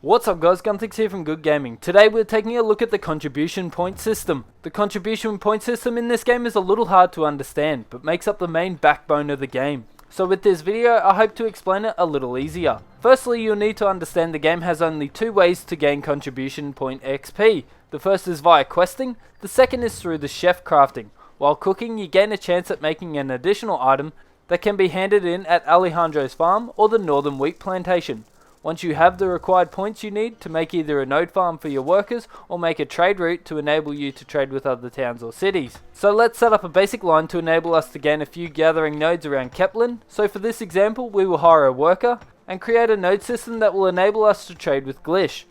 What's up guys, Gunthix here from Good Gaming. Today we're taking a look at the contribution point system. The contribution point system in this game is a little hard to understand, but makes up the main backbone of the game. So with this video, I hope to explain it a little easier. Firstly, you'll need to understand the game has only two ways to gain contribution point XP. The first is via questing, the second is through the chef crafting. While cooking, you gain a chance at making an additional item that can be handed in at Alejandro's farm or the northern wheat plantation. Once you have the required points you need to make either a node farm for your workers or make a trade route to enable you to trade with other towns or cities. So let's set up a basic line to enable us to gain a few gathering nodes around Kepler. So for this example, we will hire a worker and create a node system that will enable us to trade with Glish.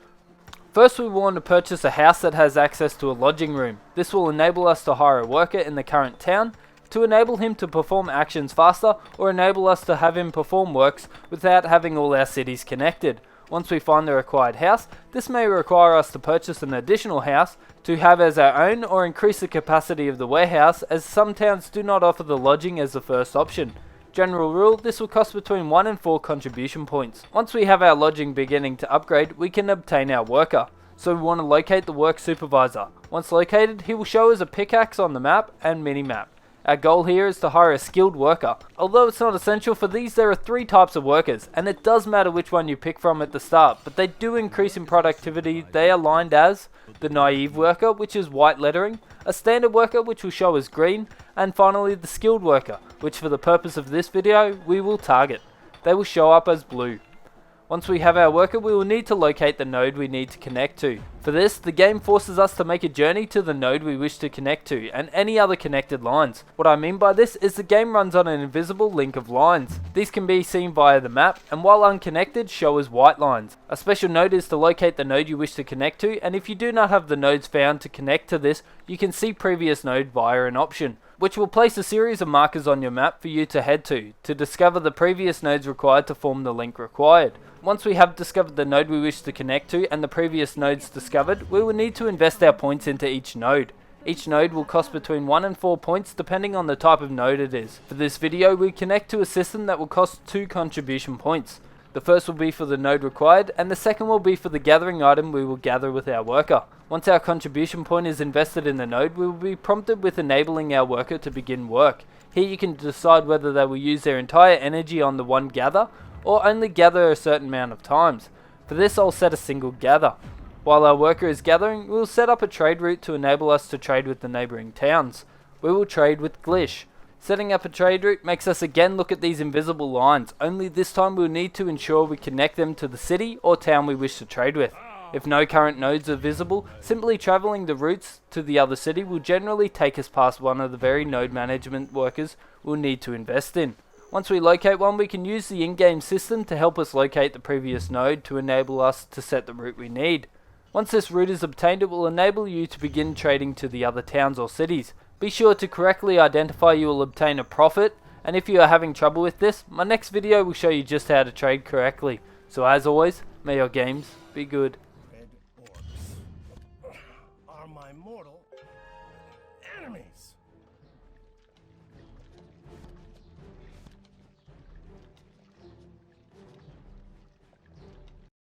First, we want to purchase a house that has access to a lodging room. This will enable us to hire a worker in the current town to enable him to perform actions faster or enable us to have him perform works without having all our cities connected. Once we find the required house, this may require us to purchase an additional house to have as our own or increase the capacity of the warehouse, as some towns do not offer the lodging as the first option. General rule, this will cost between 1 and 4 contribution points. Once we have our lodging beginning to upgrade, we can obtain our worker. So we want to locate the work supervisor. Once located, he will show us a pickaxe on the map and mini-map. Our goal here is to hire a skilled worker. Although it's not essential for these, there are 3 types of workers, and it does matter which one you pick from at the start, but they do increase in productivity. They are lined as the naive worker, which is white lettering, a standard worker, which will show as green, and finally the skilled worker, which for the purpose of this video, we will target. They will show up as blue. Once we have our worker, we will need to locate the node we need to connect to. For this, the game forces us to make a journey to the node we wish to connect to, and any other connected lines. What I mean by this is the game runs on an invisible link of lines. These can be seen via the map, and while unconnected, show as white lines. A special node is to locate the node you wish to connect to, and if you do not have the nodes found to connect to this, you can see previous node via an option, which will place a series of markers on your map for you to head to discover the previous nodes required to form the link required. Once we have discovered the node we wish to connect to and the previous nodes discovered, we will need to invest our points into each node. Each node will cost between 1 and 4 points depending on the type of node it is. For this video, we connect to a system that will cost 2 contribution points. The first will be for the node required, and the second will be for the gathering item we will gather with our worker. Once our contribution point is invested in the node, we will be prompted with enabling our worker to begin work. Here you can decide whether they will use their entire energy on the one gather, or only gather a certain amount of times. For this, I'll set a single gather. While our worker is gathering, we will set up a trade route to enable us to trade with the neighbouring towns. We will trade with Glish. Setting up a trade route makes us again look at these invisible lines, only this time we'll need to ensure we connect them to the city or town we wish to trade with. If no current nodes are visible, simply travelling the routes to the other city will generally take us past one of the very node management workers we'll need to invest in. Once we locate one, we can use the in-game system to help us locate the previous node to enable us to set the route we need. Once this route is obtained, it will enable you to begin trading to the other towns or cities. Be sure to correctly identify you will obtain a profit, and if you are having trouble with this, my next video will show you just how to trade correctly. So as always, may your games be good. Red orbs are my mortal enemies.